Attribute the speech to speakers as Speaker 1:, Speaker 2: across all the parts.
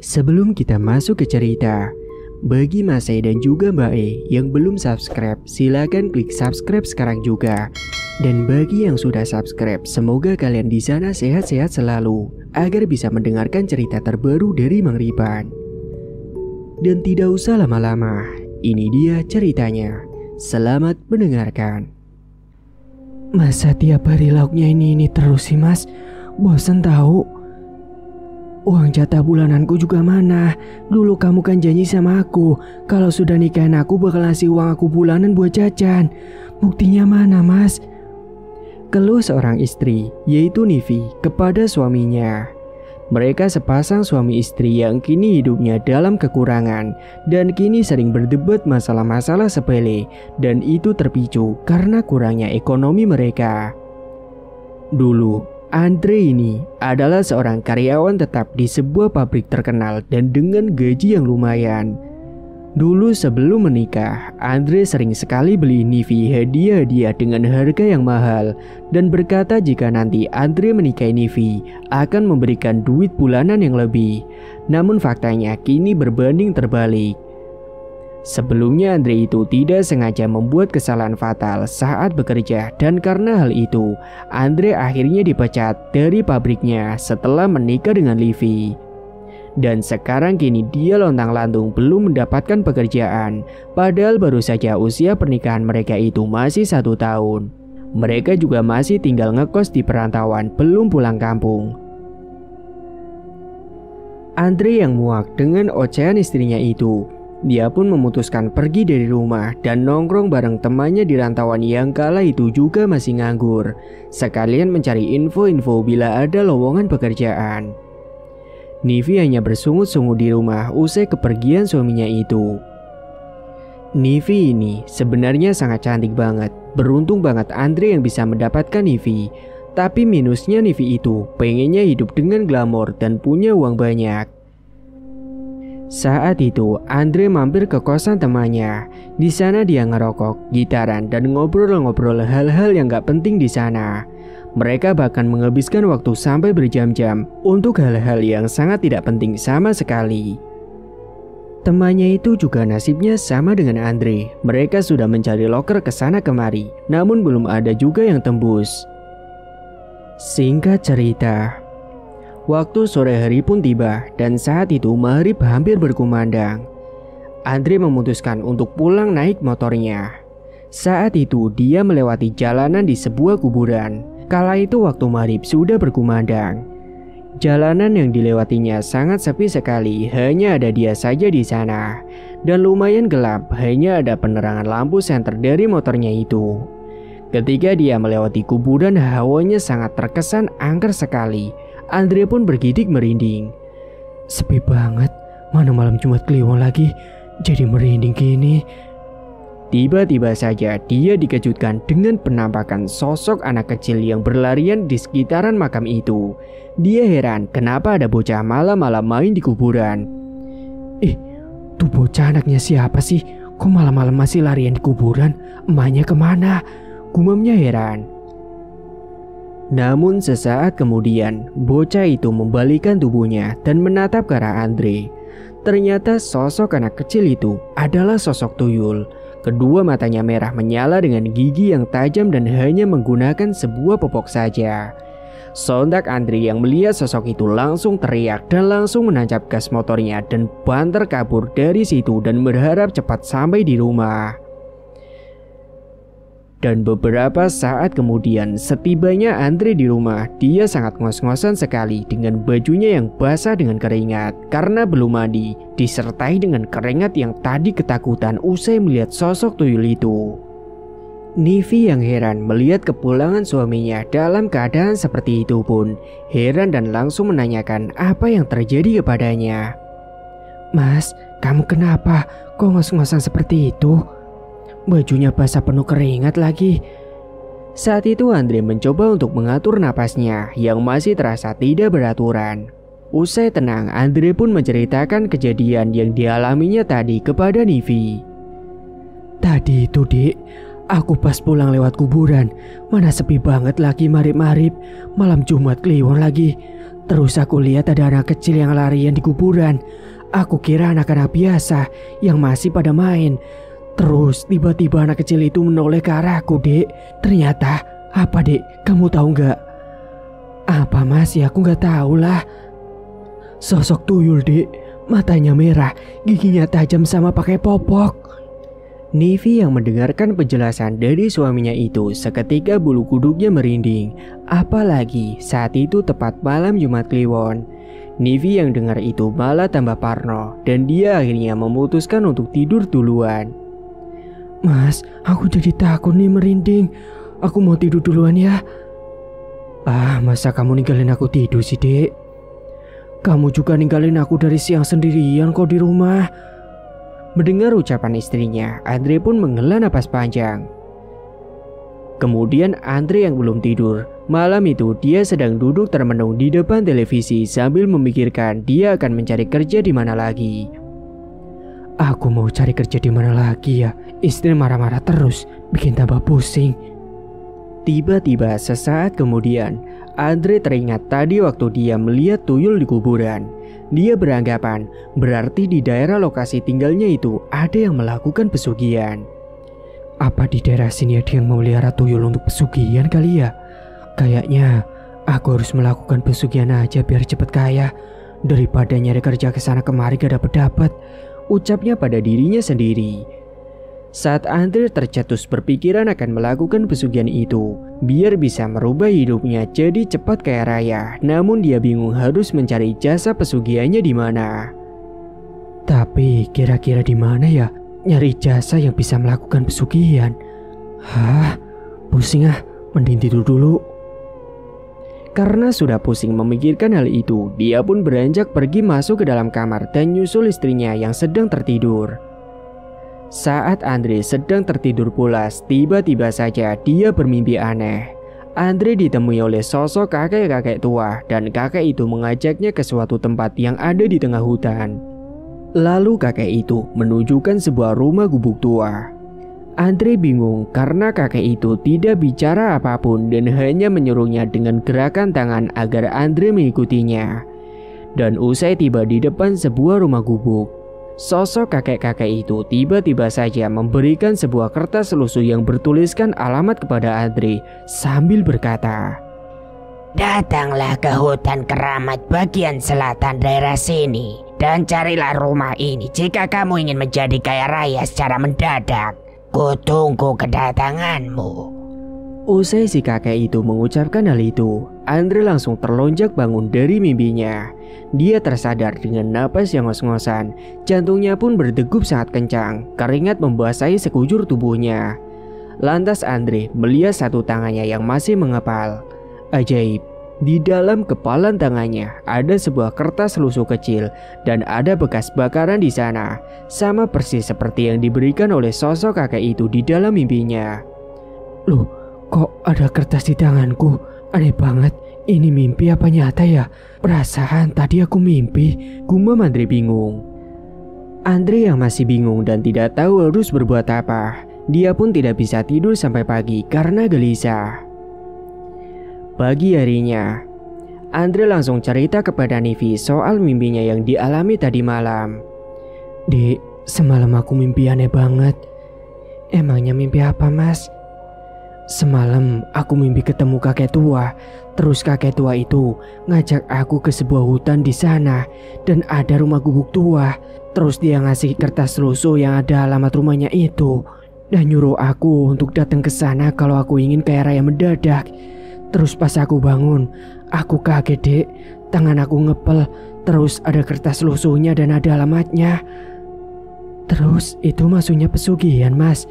Speaker 1: Sebelum kita masuk ke cerita, bagi Mas E dan juga Mbak E yang belum subscribe, silakan klik subscribe sekarang juga. Dan bagi yang sudah subscribe, semoga kalian di sana sehat-sehat selalu agar bisa mendengarkan cerita terbaru dari Mang Ripan. Dan tidak usah lama-lama, ini dia ceritanya. Selamat mendengarkan.
Speaker 2: Masa tiap hari lauknya ini terus sih mas? Bosen tahu. Uang jatah bulananku juga mana? Dulu kamu kan janji sama aku kalau sudah nikahin aku bakal ngasih uang aku bulanan buat jajan. Buktinya mana mas?
Speaker 1: Keluh seorang istri, yaitu Nivi, kepada suaminya. Mereka sepasang suami istri yang kini hidupnya dalam kekurangan dan kini sering berdebat masalah-masalah sepele, dan itu terpicu karena kurangnya ekonomi mereka. Dulu, Andre ini adalah seorang karyawan tetap di sebuah pabrik terkenal dan dengan gaji yang lumayan. Dulu sebelum menikah, Andre sering sekali beli Nivi hadiah-hadiah dengan harga yang mahal dan berkata jika nanti Andre menikahi Nivi akan memberikan duit bulanan yang lebih. Namun faktanya kini berbanding terbalik. Sebelumnya Andre itu tidak sengaja membuat kesalahan fatal saat bekerja dan karena hal itu Andre akhirnya dipecat dari pabriknya setelah menikah dengan Livi. Dan sekarang kini dia lontang-lantung belum mendapatkan pekerjaan, padahal baru saja usia pernikahan mereka itu masih 1 tahun. Mereka juga masih tinggal ngekos di perantauan, belum pulang kampung. Andre yang muak dengan ocehan istrinya itu, dia pun memutuskan pergi dari rumah dan nongkrong bareng temannya di rantauan yang kala itu juga masih nganggur, sekalian mencari info-info bila ada lowongan pekerjaan. Nivi hanya bersungut-sungut di rumah usai kepergian suaminya itu. Nivi ini sebenarnya sangat cantik banget, beruntung banget Andre yang bisa mendapatkan Nivi. Tapi minusnya Nivi itu pengennya hidup dengan glamor dan punya uang banyak. Saat itu Andre mampir ke kosan temannya. Di sana dia ngerokok, gitaran, dan ngobrol-ngobrol hal-hal yang gak penting di sana. Mereka bahkan menghabiskan waktu sampai berjam-jam untuk hal-hal yang sangat tidak penting sama sekali. Temannya itu juga nasibnya sama dengan Andre. Mereka sudah mencari loker ke sana kemari, namun belum ada juga yang tembus. Singkat cerita, waktu sore hari pun tiba dan saat itu maghrib hampir berkumandang. Andre memutuskan untuk pulang naik motornya. Saat itu dia melewati jalanan di sebuah kuburan. Kala itu waktu maghrib sudah berkumandang. Jalanan yang dilewatinya sangat sepi sekali, hanya ada dia saja di sana. Dan lumayan gelap, hanya ada penerangan lampu senter dari motornya itu. Ketika dia melewati kuburan, hawanya sangat terkesan angker sekali. Andre pun bergidik merinding.
Speaker 2: Sepi banget, mana malam Jumat Kliwon lagi, jadi merinding gini.
Speaker 1: Tiba-tiba saja dia dikejutkan dengan penampakan sosok anak kecil yang berlarian di sekitaran makam itu. Dia heran kenapa ada bocah malam-malam main di kuburan.
Speaker 2: Tuh bocah anaknya siapa sih? Kok malam-malam masih larian di kuburan? Emaknya kemana?
Speaker 1: Gumamnya heran. Namun sesaat kemudian, bocah itu membalikkan tubuhnya dan menatap ke arah Andre. Ternyata sosok anak kecil itu adalah sosok tuyul. Kedua matanya merah menyala dengan gigi yang tajam dan hanya menggunakan sebuah popok saja. Sontak Andre yang melihat sosok itu langsung teriak dan langsung menancap gas motornya dan banter kabur dari situ dan berharap cepat sampai di rumah. Dan beberapa saat kemudian setibanya Andre di rumah, dia sangat ngos-ngosan sekali dengan bajunya yang basah dengan keringat karena belum mandi, disertai dengan keringat yang tadi ketakutan usai melihat sosok tuyul itu. Nivi yang heran melihat kepulangan suaminya dalam keadaan seperti itu pun heran dan langsung menanyakan apa yang terjadi kepadanya.
Speaker 2: Mas, kamu kenapa? Kok ngos-ngosan seperti itu? Bajunya basah penuh keringat lagi.
Speaker 1: Saat itu Andre mencoba untuk mengatur napasnya yang masih terasa tidak beraturan. Usai tenang, Andre pun menceritakan kejadian yang dialaminya tadi kepada Nivi.
Speaker 2: Tadi itu dik, aku pas pulang lewat kuburan. Mana sepi banget lagi marib-marib, malam Jumat Kliwon lagi. Terus aku lihat ada anak kecil yang larian di kuburan. Aku kira anak-anak biasa yang masih pada main. Terus tiba-tiba anak kecil itu menoleh ke arahku, Dek. Ternyata, apa Dek? Kamu tahu nggak? Apa Mas? Ya aku nggak tahu lah. Sosok tuyul, Dek. Matanya merah, giginya tajam sama pakai popok.
Speaker 1: Nivi yang mendengarkan penjelasan dari suaminya itu seketika bulu kuduknya merinding. Apalagi saat itu tepat malam Jumat Kliwon. Nivi yang dengar itu malah tambah parno dan dia akhirnya memutuskan untuk tidur duluan.
Speaker 2: Mas, aku jadi takut nih, merinding. Aku mau tidur duluan ya.
Speaker 1: Masa kamu ninggalin aku tidur sih, Dek?
Speaker 2: Kamu juga ninggalin aku dari siang sendirian kok di rumah.
Speaker 1: Mendengar ucapan istrinya, Andre pun menghela napas panjang. Kemudian Andre yang belum tidur. Malam itu dia sedang duduk termenung di depan televisi sambil memikirkan dia akan mencari kerja di mana lagi.
Speaker 2: Aku mau cari kerja di mana lagi ya? Istri marah-marah terus, bikin tambah pusing.
Speaker 1: Tiba-tiba sesaat kemudian, Andre teringat tadi waktu dia melihat tuyul di kuburan. Dia beranggapan berarti di daerah lokasi tinggalnya itu ada yang melakukan pesugihan.
Speaker 2: Apa di daerah sini ada yang memelihara tuyul untuk pesugihan kali ya? Kayaknya aku harus melakukan pesugihan aja biar cepet kaya daripada nyari kerja kesana kemari gak dapet-dapet.
Speaker 1: Ucapnya pada dirinya sendiri. Saat Andre tercetus berpikiran akan melakukan pesugihan itu biar bisa merubah hidupnya jadi cepat kaya raya, namun dia bingung harus mencari jasa pesugihannya di mana.
Speaker 2: Tapi kira-kira di mana ya nyari jasa yang bisa melakukan pesugihan? Pusing mending tidur dulu.
Speaker 1: Karena sudah pusing memikirkan hal itu, dia pun beranjak pergi masuk ke dalam kamar dan nyusul istrinya yang sedang tertidur. Saat Andre sedang tertidur pulas, tiba-tiba saja dia bermimpi aneh. Andre ditemui oleh sosok kakek-kakek tua dan kakek itu mengajaknya ke suatu tempat yang ada di tengah hutan. Lalu kakek itu menunjukkan sebuah rumah gubuk tua. Andre bingung karena kakek itu tidak bicara apapun dan hanya menyuruhnya dengan gerakan tangan agar Andre mengikutinya. Dan usai tiba di depan sebuah rumah gubuk, sosok kakek-kakek itu tiba-tiba saja memberikan sebuah kertas lusuh yang bertuliskan alamat kepada Andre sambil berkata,
Speaker 3: "Datanglah ke hutan keramat bagian selatan daerah sini dan carilah rumah ini jika kamu ingin menjadi kaya raya secara mendadak. Kutunggu kedatanganmu."
Speaker 1: Usai si kakek itu mengucapkan hal itu, Andre langsung terlonjak bangun dari mimpinya. Dia tersadar dengan napas yang ngos-ngosan, jantungnya pun berdegup sangat kencang, keringat membasahi sekujur tubuhnya. Lantas Andre melihat satu tangannya yang masih mengepal. Ajaib, di dalam kepalan tangannya ada sebuah kertas lusuh kecil dan ada bekas bakaran di sana, sama persis seperti yang diberikan oleh sosok kakek itu di dalam mimpinya.
Speaker 2: Loh, kok ada kertas di tanganku? Aneh banget, ini mimpi apa nyata ya? Perasaan tadi aku mimpi,
Speaker 1: gumam Andre bingung. Andre yang masih bingung dan tidak tahu harus berbuat apa. Dia pun tidak bisa tidur sampai pagi karena gelisah. Pagi harinya, Andre langsung cerita kepada Nivi soal mimpinya yang dialami tadi malam.
Speaker 2: Dek, semalam aku mimpi aneh banget. Emangnya mimpi apa, Mas? Semalam aku mimpi ketemu kakek tua. Terus kakek tua itu ngajak aku ke sebuah hutan di sana dan ada rumah gubuk tua. Terus dia ngasih kertas lusuh yang ada alamat rumahnya itu dan nyuruh aku untuk datang ke sana kalau aku ingin kaya raya mendadak. Terus pas aku bangun, aku kaget, Dek. Tangan aku ngepel, terus ada kertas lusuhnya dan ada alamatnya. Terus itu maksudnya pesugihan, Mas?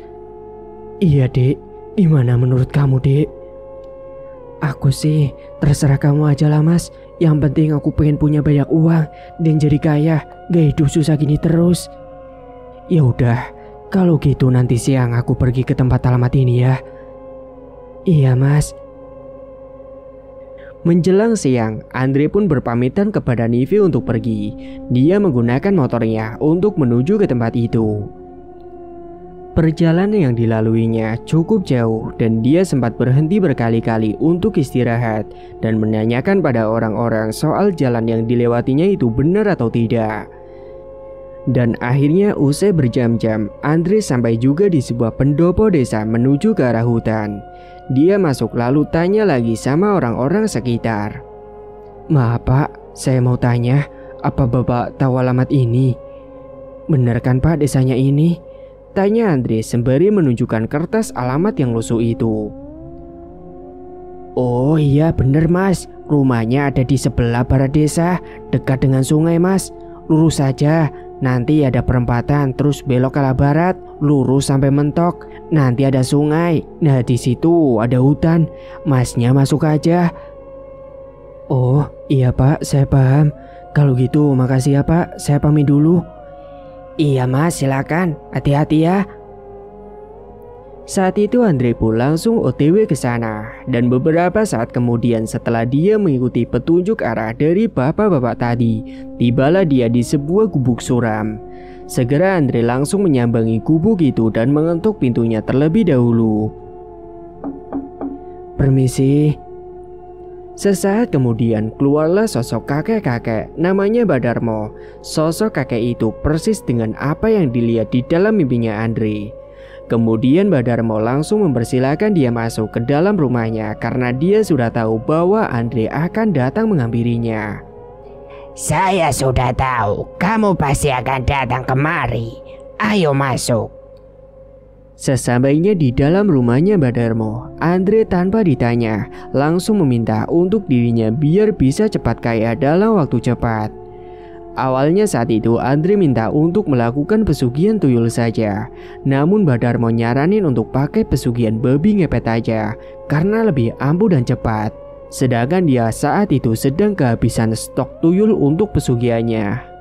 Speaker 2: Iya, Dek. Gimana menurut kamu, Dek? Aku sih terserah kamu aja lah, Mas. Yang penting aku pengen punya banyak uang dan jadi kaya, gak hidup susah gini terus. Ya udah, kalau gitu nanti siang aku pergi ke tempat alamat ini ya. Iya, Mas.
Speaker 1: Menjelang siang, Andre pun berpamitan kepada Nivi untuk pergi. Dia menggunakan motornya untuk menuju ke tempat itu. Perjalanan yang dilaluinya cukup jauh dan dia sempat berhenti berkali-kali untuk istirahat dan menanyakan pada orang-orang soal jalan yang dilewatinya itu benar atau tidak. Dan akhirnya usai berjam-jam, Andre sampai juga di sebuah pendopo desa menuju ke arah hutan. Dia masuk lalu tanya lagi sama orang-orang sekitar. "Maaf Pak, saya mau tanya, apa Bapak tahu alamat ini? Benar kan Pak desanya ini?" Tanya Andre sembari menunjukkan kertas alamat yang lusuh itu. "Oh iya bener Mas, rumahnya ada di sebelah barat desa, dekat dengan sungai Mas. Lurus saja, nanti ada perempatan, terus belok ke arah barat, lurus sampai mentok, nanti ada sungai. Nah di situ ada hutan, Masnya masuk aja." "Oh iya Pak, saya paham. Kalau gitu makasih ya Pak, saya pamit dulu." "Iya Mas, silakan. Hati-hati ya." Saat itu Andre pun langsung OTW ke sana dan beberapa saat kemudian setelah dia mengikuti petunjuk arah dari bapak-bapak tadi, tibalah dia di sebuah gubuk suram. Segera Andre langsung menyambangi gubuk itu dan mengetuk pintunya terlebih dahulu. "Permisi." Sesaat kemudian keluarlah sosok kakek-kakek namanya Badarmo. Sosok kakek itu persis dengan apa yang dilihat di dalam mimpinya Andre. Kemudian Badarmo langsung mempersilahkan dia masuk ke dalam rumahnya karena dia sudah tahu bahwa Andre akan datang menghampirinya.
Speaker 3: "Saya sudah tahu, kamu pasti akan datang kemari. Ayo masuk."
Speaker 1: Sesampainya di dalam rumahnya Badarmo, Andre tanpa ditanya langsung meminta untuk dirinya biar bisa cepat kaya dalam waktu cepat. Awalnya saat itu Andre minta untuk melakukan pesugihan tuyul saja, namun Badarmo nyaranin untuk pakai pesugihan babi ngepet aja karena lebih ampuh dan cepat. Sedangkan dia saat itu sedang kehabisan stok tuyul untuk pesugihannya.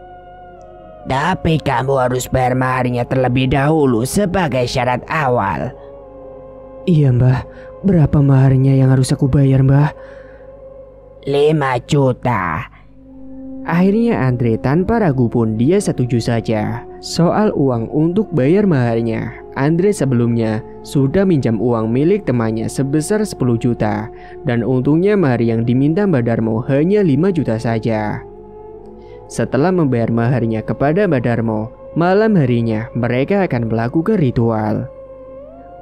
Speaker 3: "Tapi kamu harus bayar maharnya terlebih dahulu sebagai syarat awal."
Speaker 2: Iya Mbah, berapa maharnya yang harus aku bayar Mbah?
Speaker 3: 5 juta.
Speaker 1: Akhirnya Andre tanpa ragu pun dia setuju saja. Soal uang untuk bayar maharnya, Andre sebelumnya sudah minjam uang milik temannya sebesar 10 juta. Dan untungnya mahar yang diminta Badarmo hanya 5 juta saja. Setelah membayar maharnya kepada Badarmo, malam harinya mereka akan melakukan ritual.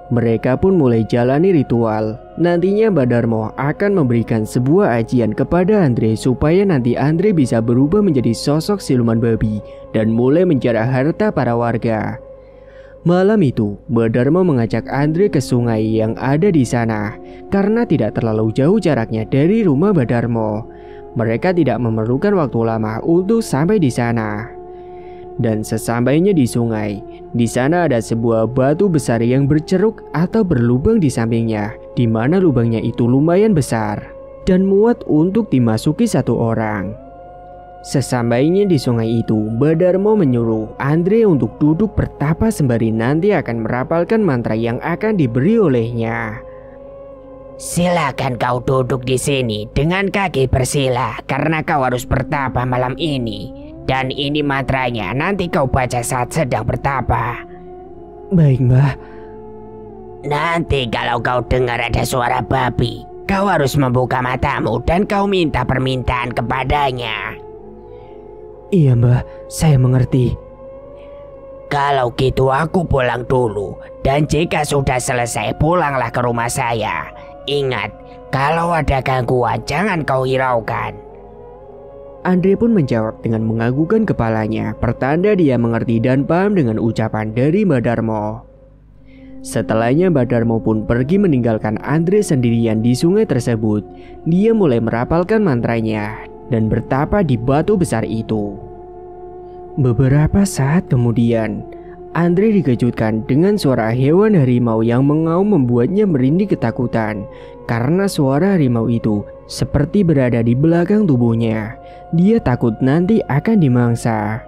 Speaker 1: Mereka pun mulai jalani ritual. Nantinya Badarmo akan memberikan sebuah ajian kepada Andre supaya nanti Andre bisa berubah menjadi sosok siluman babi dan mulai menjarah harta para warga. Malam itu, Badarmo mengajak Andre ke sungai yang ada di sana karena tidak terlalu jauh jaraknya dari rumah Badarmo. Mereka tidak memerlukan waktu lama untuk sampai di sana. Dan sesampainya di sungai, di sana ada sebuah batu besar yang berceruk atau berlubang di sampingnya, di mana lubangnya itu lumayan besar dan muat untuk dimasuki satu orang. Sesampainya di sungai itu, Badarmo menyuruh Andre untuk duduk bertapa sembari nanti akan merapalkan mantra yang akan diberi olehnya.
Speaker 3: "Silakan kau duduk di sini dengan kaki bersila karena kau harus bertapa malam ini. Dan ini mantranya nanti kau baca saat sedang bertapa."
Speaker 2: Baik Mbah.
Speaker 3: "Nanti kalau kau dengar ada suara babi, kau harus membuka matamu dan kau minta permintaan kepadanya."
Speaker 2: Iya Mbah, saya mengerti.
Speaker 3: "Kalau gitu aku pulang dulu. Dan jika sudah selesai pulanglah ke rumah saya. Ingat, kalau ada gangguan jangan kau hiraukan."
Speaker 1: Andre pun menjawab dengan menganggukkan kepalanya, pertanda dia mengerti dan paham dengan ucapan dari Badarmo. Setelahnya Badarmo pun pergi meninggalkan Andre sendirian di sungai tersebut. Dia mulai merapalkan mantranya dan bertapa di batu besar itu. Beberapa saat kemudian, Andre dikejutkan dengan suara hewan harimau yang mengaum membuatnya merinding ketakutan karena suara harimau itu seperti berada di belakang tubuhnya. Dia takut nanti akan dimangsa.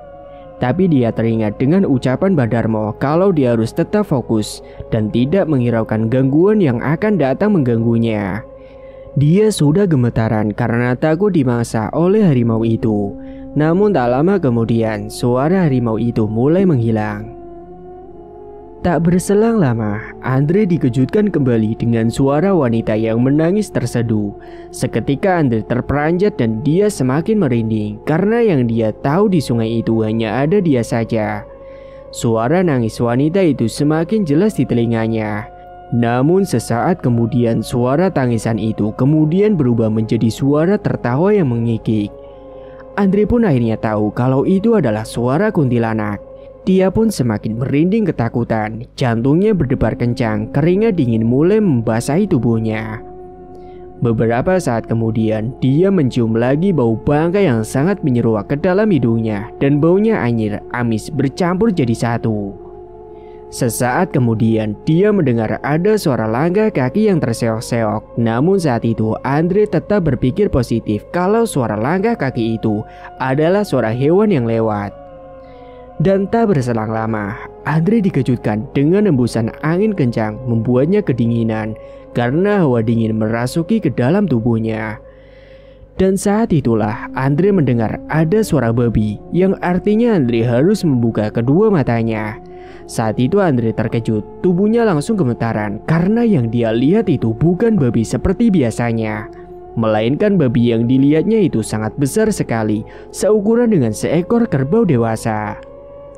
Speaker 1: Tapi dia teringat dengan ucapan Badarmo kalau dia harus tetap fokus dan tidak menghiraukan gangguan yang akan datang mengganggunya. Dia sudah gemetaran karena takut dimangsa oleh harimau itu. Namun tak lama kemudian suara harimau itu mulai menghilang. Tak berselang lama, Andre dikejutkan kembali dengan suara wanita yang menangis terseduh. Seketika Andre terperanjat dan dia semakin merinding karena yang dia tahu di sungai itu hanya ada dia saja. Suara nangis wanita itu semakin jelas di telinganya. Namun sesaat kemudian suara tangisan itu kemudian berubah menjadi suara tertawa yang mengikik. Andre pun akhirnya tahu kalau itu adalah suara kuntilanak. Dia pun semakin merinding ketakutan, jantungnya berdebar kencang, keringat dingin mulai membasahi tubuhnya. Beberapa saat kemudian, dia mencium lagi bau bangkai yang sangat menyeruak ke dalam hidungnya dan baunya anyir, amis bercampur jadi satu. Sesaat kemudian, dia mendengar ada suara langkah kaki yang terseok-seok. Namun saat itu, Andre tetap berpikir positif kalau suara langkah kaki itu adalah suara hewan yang lewat. Dan tak berselang lama, Andre dikejutkan dengan hembusan angin kencang membuatnya kedinginan karena hawa dingin merasuki ke dalam tubuhnya. Dan saat itulah Andre mendengar ada suara babi yang artinya Andre harus membuka kedua matanya. Saat itu Andre terkejut, tubuhnya langsung gemetaran karena yang dia lihat itu bukan babi seperti biasanya. Melainkan babi yang dilihatnya itu sangat besar sekali, seukuran dengan seekor kerbau dewasa.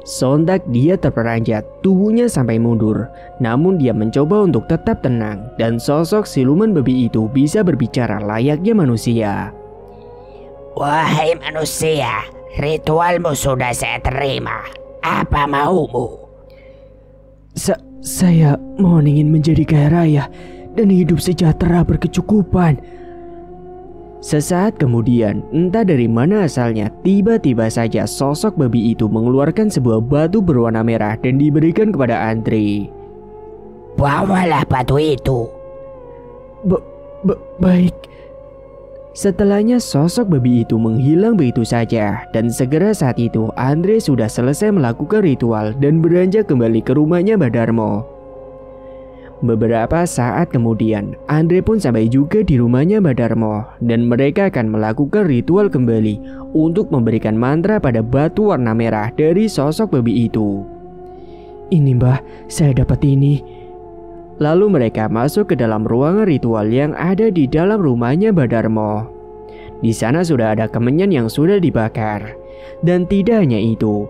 Speaker 1: Sontak dia terperanjat, tubuhnya sampai mundur. Namun dia mencoba untuk tetap tenang dan sosok siluman babi itu bisa berbicara layaknya manusia.
Speaker 3: Wahai manusia, ritualmu sudah saya terima. Apa maumu?
Speaker 2: Saya mohon ingin menjadi kaya raya dan hidup sejahtera berkecukupan.
Speaker 1: Sesaat kemudian, entah dari mana asalnya, tiba-tiba saja sosok babi itu mengeluarkan sebuah batu berwarna merah dan diberikan kepada Andre.
Speaker 3: Bawalah batu itu.
Speaker 2: Baik.
Speaker 1: Setelahnya sosok babi itu menghilang begitu saja dan segera saat itu Andre sudah selesai melakukan ritual dan beranjak kembali ke rumahnya Mbah Darmo. Beberapa saat kemudian, Andre pun sampai juga di rumahnya Mbah Darmo dan mereka akan melakukan ritual kembali untuk memberikan mantra pada batu warna merah dari sosok babi itu.
Speaker 2: Ini Mbah, saya dapat ini.
Speaker 1: Lalu mereka masuk ke dalam ruangan ritual yang ada di dalam rumahnya Mbah Darmo. Di sana sudah ada kemenyan yang sudah dibakar. Dan tidak hanya itu,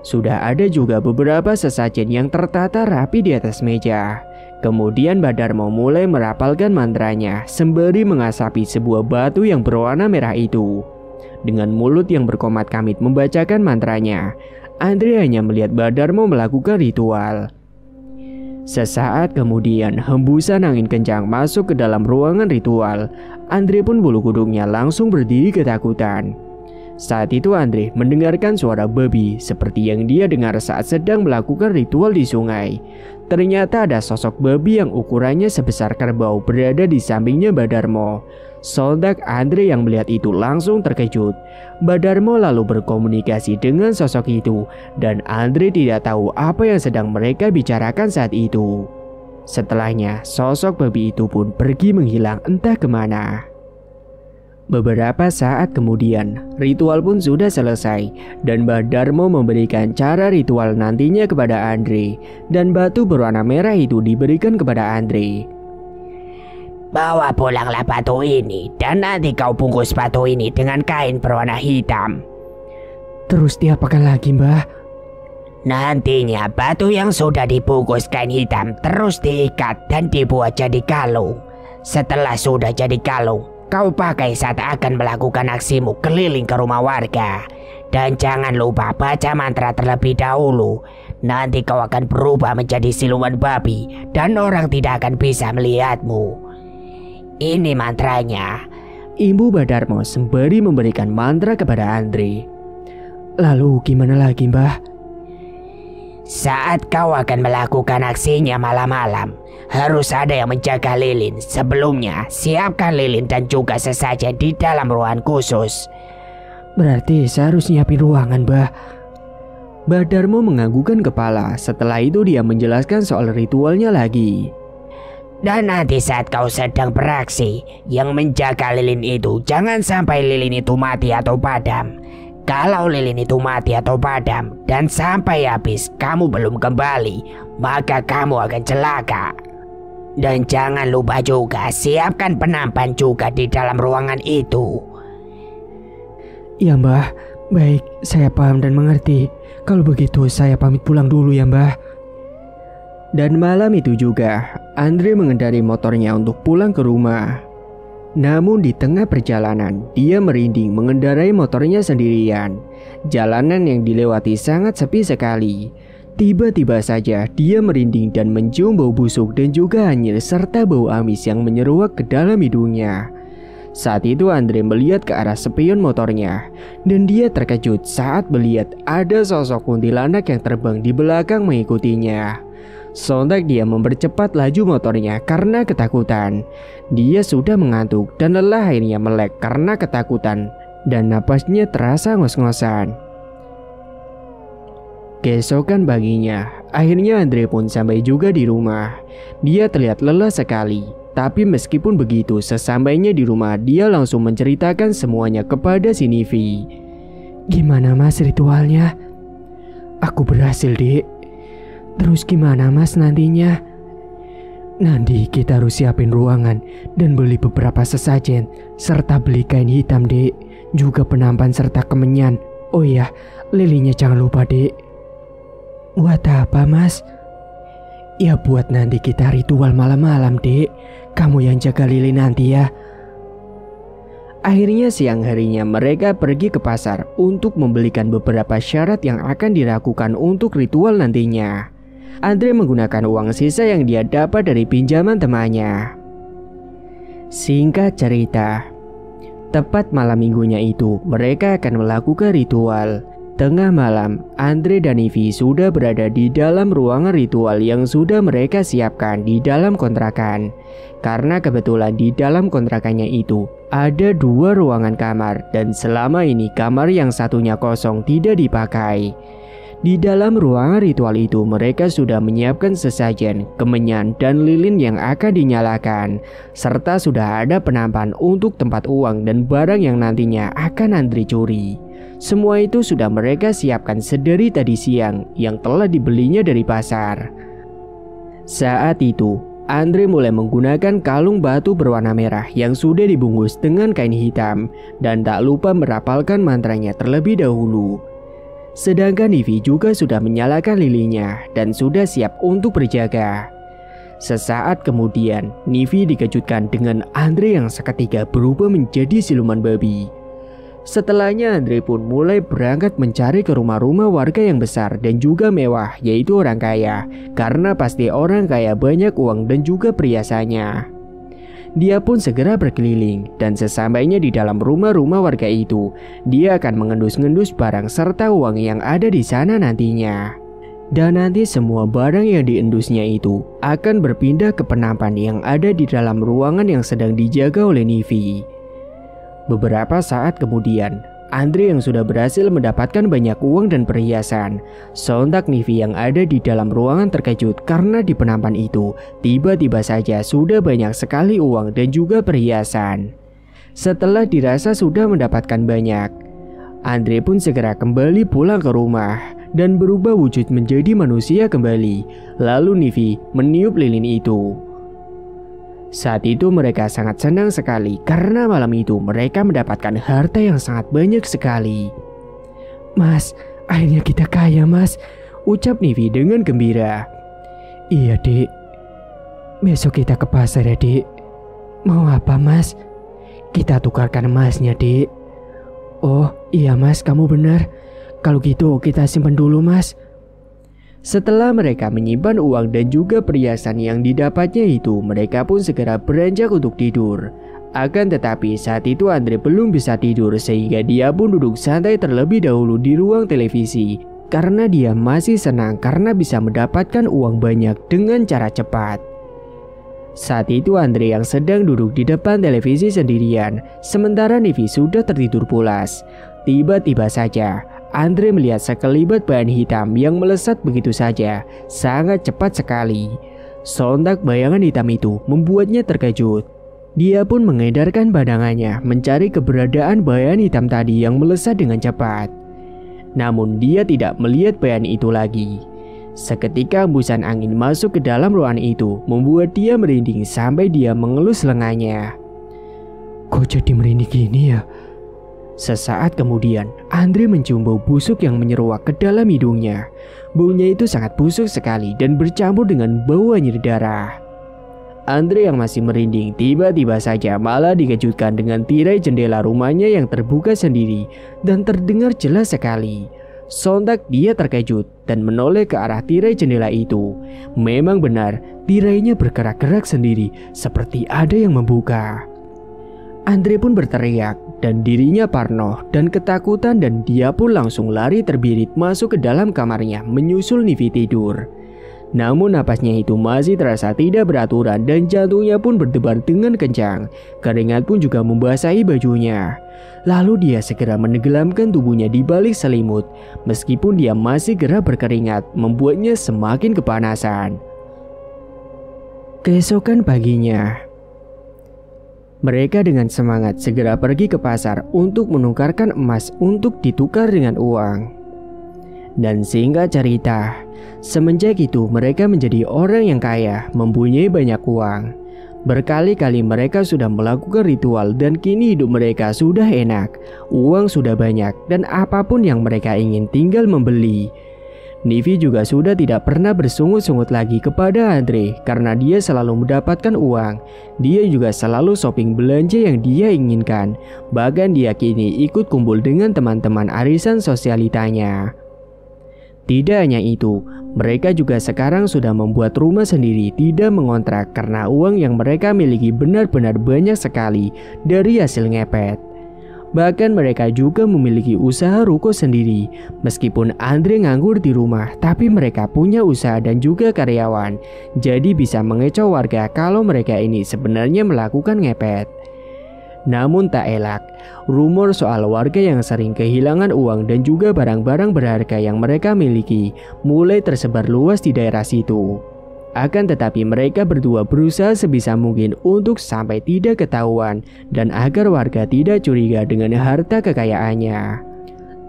Speaker 1: sudah ada juga beberapa sesajen yang tertata rapi di atas meja. Kemudian Mbah Darmo mulai merapalkan mantranya sembari mengasapi sebuah batu yang berwarna merah itu. Dengan mulut yang berkomat-kamit membacakan mantranya, Andre hanya melihat Mbah Darmo melakukan ritual. Sesaat kemudian hembusan angin kencang masuk ke dalam ruangan ritual. Andre pun bulu kuduknya langsung berdiri ketakutan. Saat itu Andre mendengarkan suara babi seperti yang dia dengar saat sedang melakukan ritual di sungai. Ternyata ada sosok babi yang ukurannya sebesar kerbau berada di sampingnya Mbah Darmo. Sontak Andre yang melihat itu langsung terkejut. Mbah Darmo lalu berkomunikasi dengan sosok itu dan Andre tidak tahu apa yang sedang mereka bicarakan saat itu. Setelahnya sosok babi itu pun pergi menghilang entah kemana. Beberapa saat kemudian, ritual pun sudah selesai dan Mbah Darmo memberikan cara ritual nantinya kepada Andre dan batu berwarna merah itu diberikan kepada Andre.
Speaker 3: Bawa pulanglah batu ini dan nanti kau bungkus batu ini dengan kain berwarna hitam.
Speaker 2: Terus diapakan lagi Mbah?
Speaker 3: Nantinya batu yang sudah dibungkus kain hitam terus diikat dan dibuat jadi kalung. Setelah sudah jadi kalung, kau pakai saat akan melakukan aksimu keliling ke rumah warga. Dan jangan lupa baca mantra terlebih dahulu. Nanti kau akan berubah menjadi siluman babi dan orang tidak akan bisa melihatmu. Ini mantranya.
Speaker 1: Ibu Mbah Darmo sembari memberikan mantra kepada Andre.
Speaker 2: Lalu gimana lagi Mbah?
Speaker 3: Saat kau akan melakukan aksinya malam-malam, harus ada yang menjaga lilin. Sebelumnya, siapkan lilin dan juga sesajen di dalam ruangan khusus.
Speaker 2: Berarti saya harus nyiapin ruangan, Mbah.
Speaker 1: Mbah Darmo menganggukkan kepala. Setelah itu dia menjelaskan soal ritualnya lagi.
Speaker 3: Dan nanti saat kau sedang beraksi, yang menjaga lilin itu jangan sampai lilin itu mati atau padam. Kalau lilin itu mati atau padam dan sampai habis kamu belum kembali, maka kamu akan celaka. Dan jangan lupa juga siapkan penampan juga di dalam ruangan itu.
Speaker 2: Ya Mbah, baik, saya paham dan mengerti. Kalau begitu saya pamit pulang dulu ya Mbah.
Speaker 1: Dan malam itu juga, Andre mengendarai motornya untuk pulang ke rumah. Namun di tengah perjalanan, dia merinding mengendarai motornya sendirian. Jalanan yang dilewati sangat sepi sekali. Tiba-tiba saja dia merinding dan mencium bau busuk dan juga anyir serta bau amis yang menyeruak ke dalam hidungnya. Saat itu Andre melihat ke arah spion motornya dan dia terkejut saat melihat ada sosok kuntilanak yang terbang di belakang mengikutinya. Sontak dia mempercepat laju motornya karena ketakutan. Dia sudah mengantuk dan lelah, akhirnya melek karena ketakutan dan napasnya terasa ngos-ngosan. Keesokan paginya, akhirnya Andre pun sampai juga di rumah. Dia terlihat lelah sekali, tapi meskipun begitu, sesampainya di rumah dia langsung menceritakan semuanya kepada si Nivi.
Speaker 2: Gimana Mas ritualnya? Aku berhasil, Dek. Terus gimana Mas nantinya? Nanti kita harus siapin ruangan dan beli beberapa sesajen, serta beli kain hitam, Dek. Juga penampan serta kemenyan. Oh iya, lilinnya jangan lupa, Dek. Buat apa Mas? Ya buat nanti kita ritual malam-malam, Dek. Kamu yang jaga lilin nanti ya.
Speaker 1: Akhirnya siang harinya mereka pergi ke pasar untuk membelikan beberapa syarat yang akan dilakukan untuk ritual nantinya. Andre menggunakan uang sisa yang dia dapat dari pinjaman temannya. Singkat cerita, tepat malam minggunya itu mereka akan melakukan ritual. Tengah malam, Andre dan Nivi sudah berada di dalam ruangan ritual yang sudah mereka siapkan di dalam kontrakan. Karena kebetulan di dalam kontrakannya itu ada 2 ruangan kamar dan selama ini kamar yang satunya kosong tidak dipakai. Di dalam ruangan ritual itu mereka sudah menyiapkan sesajen, kemenyan, dan lilin yang akan dinyalakan. Serta sudah ada penampan untuk tempat uang dan barang yang nantinya akan Andre curi. Semua itu sudah mereka siapkan sedari tadi siang yang telah dibelinya dari pasar. Saat itu, Andre mulai menggunakan kalung batu berwarna merah yang sudah dibungkus dengan kain hitam dan tak lupa merapalkan mantranya terlebih dahulu. Sedangkan Nivi juga sudah menyalakan lilinnya dan sudah siap untuk berjaga. Sesaat kemudian, Nivi dikejutkan dengan Andre yang seketika berubah menjadi siluman babi. Setelahnya Andre pun mulai berangkat mencari ke rumah-rumah warga yang besar dan juga mewah, yaitu orang kaya, karena pasti orang kaya banyak uang dan juga perhiasannya. Dia pun segera berkeliling dan sesampainya di dalam rumah-rumah warga itu, dia akan mengendus-ngendus barang serta uang yang ada di sana nantinya. Dan nanti semua barang yang diendusnya itu akan berpindah ke penampan yang ada di dalam ruangan yang sedang dijaga oleh Nivi. Beberapa saat kemudian, Andre yang sudah berhasil mendapatkan banyak uang dan perhiasan. Sontak Nivi yang ada di dalam ruangan terkejut karena di penampan itu tiba-tiba saja sudah banyak sekali uang dan juga perhiasan. Setelah dirasa sudah mendapatkan banyak, Andre pun segera kembali pulang ke rumah dan berubah wujud menjadi manusia kembali. Lalu Nivi meniup lilin itu. Saat itu mereka sangat senang sekali karena malam itu mereka mendapatkan harta yang sangat banyak sekali.
Speaker 2: Mas, akhirnya kita kaya Mas, ucap Nivi dengan gembira. Iya Dek, besok kita ke pasar ya Dek. Mau apa Mas? Kita tukarkan emasnya Dek. Oh iya Mas, kamu benar. Kalau gitu kita simpan dulu Mas.
Speaker 1: Setelah mereka menyimpan uang dan juga perhiasan yang didapatnya itu, mereka pun segera beranjak untuk tidur. Akan tetapi saat itu Andre belum bisa tidur sehingga dia pun duduk santai terlebih dahulu di ruang televisi. Karena dia masih senang karena bisa mendapatkan uang banyak dengan cara cepat. Saat itu Andre yang sedang duduk di depan televisi sendirian, sementara Nivi sudah tertidur pulas. Tiba-tiba saja Andre melihat sekelibat bahan hitam yang melesat begitu saja, sangat cepat sekali. Sontak bayangan hitam itu membuatnya terkejut. Dia pun mengedarkan badangannya mencari keberadaan bayangan hitam tadi yang melesat dengan cepat. Namun dia tidak melihat bayangan itu lagi. Seketika hembusan angin masuk ke dalam ruangan itu membuat dia merinding sampai dia mengelus lengannya.
Speaker 2: Kok jadi merinding gini ya?
Speaker 1: Sesaat kemudian, Andre mencium bau busuk yang menyeruak ke dalam hidungnya. Baunya itu sangat busuk sekali dan bercampur dengan bau anyir darah. Andre yang masih merinding tiba-tiba saja malah dikejutkan dengan tirai jendela rumahnya yang terbuka sendiri dan terdengar jelas sekali. Sontak dia terkejut dan menoleh ke arah tirai jendela itu. Memang benar, tirainya bergerak-gerak sendiri seperti ada yang membuka. Andre pun berteriak dan dirinya parno dan ketakutan dan dia pun langsung lari terbirit masuk ke dalam kamarnya menyusul Nivi tidur. Namun napasnya itu masih terasa tidak beraturan dan jantungnya pun berdebar dengan kencang. Keringat pun juga membasahi bajunya. Lalu dia segera menenggelamkan tubuhnya di balik selimut. Meskipun dia masih gerah berkeringat, membuatnya semakin kepanasan. Keesokan paginya, mereka dengan semangat segera pergi ke pasar untuk menukarkan emas untuk ditukar dengan uang. Dan singkat cerita, semenjak itu mereka menjadi orang yang kaya, mempunyai banyak uang. Berkali-kali mereka sudah melakukan ritual dan kini hidup mereka sudah enak. Uang sudah banyak dan apapun yang mereka ingin tinggal membeli. Nivi juga sudah tidak pernah bersungut-sungut lagi kepada Andre karena dia selalu mendapatkan uang. Dia juga selalu shopping belanja yang dia inginkan. Bahkan dia kini ikut kumpul dengan teman-teman arisan sosialitanya. Tidak hanya itu, mereka juga sekarang sudah membuat rumah sendiri, tidak mengontrak karena uang yang mereka miliki benar-benar banyak sekali dari hasil ngepet. Bahkan mereka juga memiliki usaha ruko sendiri. Meskipun Andre nganggur di rumah, tapi mereka punya usaha dan juga karyawan. Jadi bisa mengecoh warga kalau mereka ini sebenarnya melakukan ngepet. Namun tak elak, rumor soal warga yang sering kehilangan uang dan juga barang-barang berharga yang mereka miliki mulai tersebar luas di daerah situ. Akan tetapi mereka berdua berusaha sebisa mungkin untuk sampai tidak ketahuan dan agar warga tidak curiga dengan harta kekayaannya.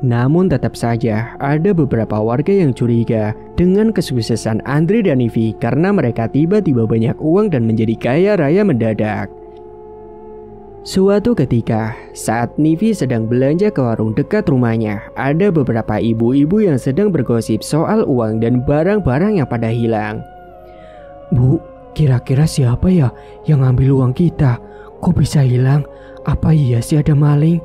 Speaker 1: Namun tetap saja ada beberapa warga yang curiga dengan kesuksesan Andre dan Nivi karena mereka tiba-tiba banyak uang dan menjadi kaya raya mendadak. Suatu ketika, saat Nivi sedang belanja ke warung dekat rumahnya, ada beberapa ibu-ibu yang sedang bergosip soal uang dan barang-barang yang pada hilang.
Speaker 2: Bu, kira-kira siapa ya yang ngambil uang kita? Kok bisa hilang? Apa iya sih ada maling?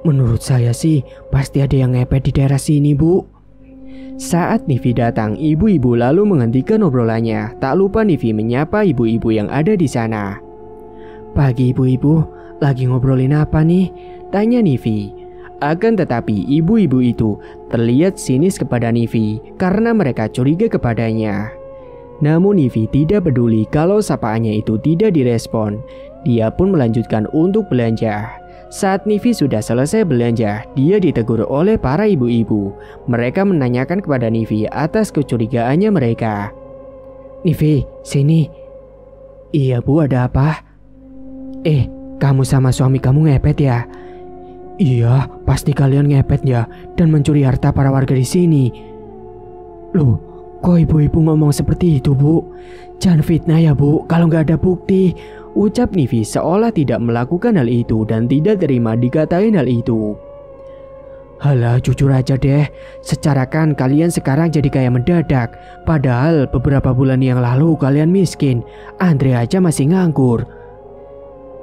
Speaker 2: Menurut saya sih pasti ada yang ngepet di daerah sini, Bu.
Speaker 1: Saat Nivi datang, ibu-ibu lalu menghentikan obrolannya. Tak lupa Nivi menyapa ibu-ibu yang ada di sana.
Speaker 2: Pagi ibu-ibu, lagi ngobrolin apa nih?
Speaker 1: Tanya Nivi. Akan tetapi ibu-ibu itu terlihat sinis kepada Nivi karena mereka curiga kepadanya. Namun Nivi tidak peduli kalau sapaannya itu tidak direspon. Dia pun melanjutkan untuk belanja. Saat Nivi sudah selesai belanja, dia ditegur oleh para ibu-ibu. Mereka menanyakan kepada Nivi atas kecurigaannya mereka.
Speaker 2: Nivi, sini.
Speaker 1: Iya Bu, ada apa?
Speaker 2: Kamu sama suami kamu ngepet ya?
Speaker 1: Iya, pasti kalian ngepet ya dan mencuri harta para warga di sini.
Speaker 2: Loh, kok ibu-ibu ngomong seperti itu, Bu? Jangan fitnah ya, Bu, kalau nggak ada bukti.
Speaker 1: Ucap Nivi seolah tidak melakukan hal itu dan tidak terima dikatain hal itu.
Speaker 2: Halah, jujur aja deh. Secara kan kalian sekarang jadi kaya mendadak. Padahal beberapa bulan yang lalu kalian miskin. Andre aja masih nganggur.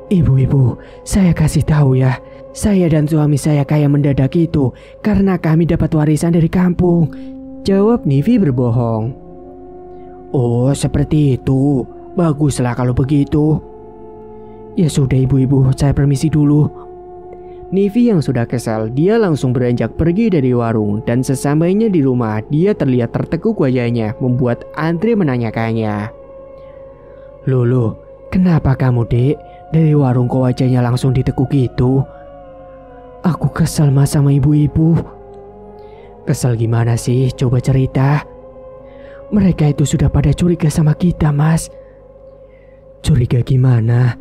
Speaker 2: Ibu-ibu, saya kasih tahu ya. Saya dan suami saya kaya mendadak itu karena kami dapat warisan dari kampung.
Speaker 1: Jawab Nivi berbohong.
Speaker 2: Oh, seperti itu. Baguslah kalau begitu. Ya sudah ibu-ibu, saya permisi dulu.
Speaker 1: Nivi yang sudah kesal, dia langsung beranjak pergi dari warung dan sesampainya di rumah, dia terlihat tertekuk wajahnya membuat Andre menanyakannya.
Speaker 2: Loh, kenapa kamu, Dek? Dari warung kok wajahnya langsung ditekuk gitu? Aku kesel mas sama ibu-ibu.
Speaker 1: Kesel gimana sih? Coba cerita.
Speaker 2: Mereka itu sudah pada curiga sama kita, Mas. Curiga gimana?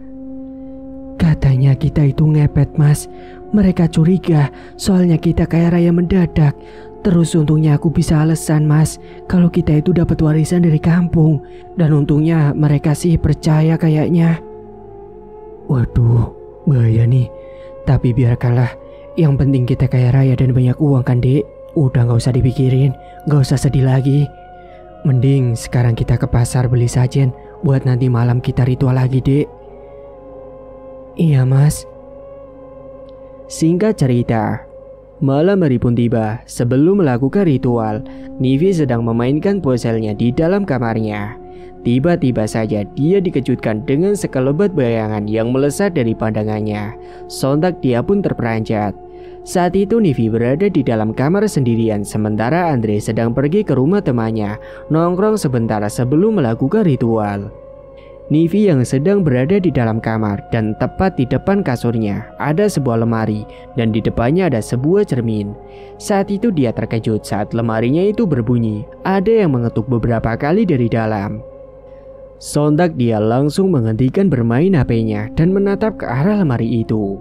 Speaker 2: Katanya kita itu ngepet mas. Mereka curiga soalnya kita kaya raya mendadak. Terus untungnya aku bisa alasan mas kalau kita itu dapat warisan dari kampung. Dan untungnya mereka sih percaya kayaknya. Waduh, bahaya nih. Tapi biarkanlah. Yang penting kita kaya raya dan banyak uang kan dek. Udah gak usah dipikirin, gak usah sedih lagi. Mending sekarang kita ke pasar beli sajen buat nanti malam kita ritual lagi dek. Iya mas.
Speaker 1: Singkat cerita, malam hari pun tiba. Sebelum melakukan ritual, Nivi sedang memainkan ponselnya di dalam kamarnya. Tiba-tiba saja dia dikejutkan dengan sekelebat bayangan yang melesat dari pandangannya. Sontak dia pun terperanjat. Saat itu Nivi berada di dalam kamar sendirian, sementara Andre sedang pergi ke rumah temannya, nongkrong sebentar sebelum melakukan ritual. Nivi yang sedang berada di dalam kamar dan tepat di depan kasurnya ada sebuah lemari dan di depannya ada sebuah cermin. Saat itu dia terkejut saat lemarinya itu berbunyi. Ada yang mengetuk beberapa kali dari dalam. Sontak dia langsung menghentikan bermain HP-nya dan menatap ke arah lemari itu.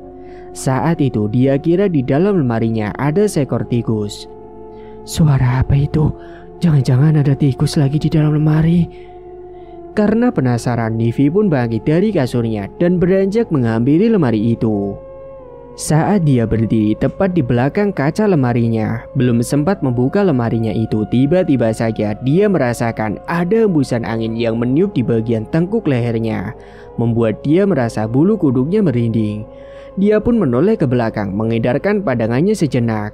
Speaker 1: Saat itu dia kira di dalam lemarinya ada seekor tikus.
Speaker 2: Suara apa itu? Jangan-jangan ada tikus lagi di dalam lemari.
Speaker 1: Karena penasaran, Nivi pun bangkit dari kasurnya dan beranjak menghampiri lemari itu. Saat dia berdiri tepat di belakang kaca lemarinya, belum sempat membuka lemarinya itu, tiba-tiba saja dia merasakan ada hembusan angin yang meniup di bagian tengkuk lehernya, membuat dia merasa bulu kuduknya merinding. Dia pun menoleh ke belakang, mengedarkan pandangannya sejenak.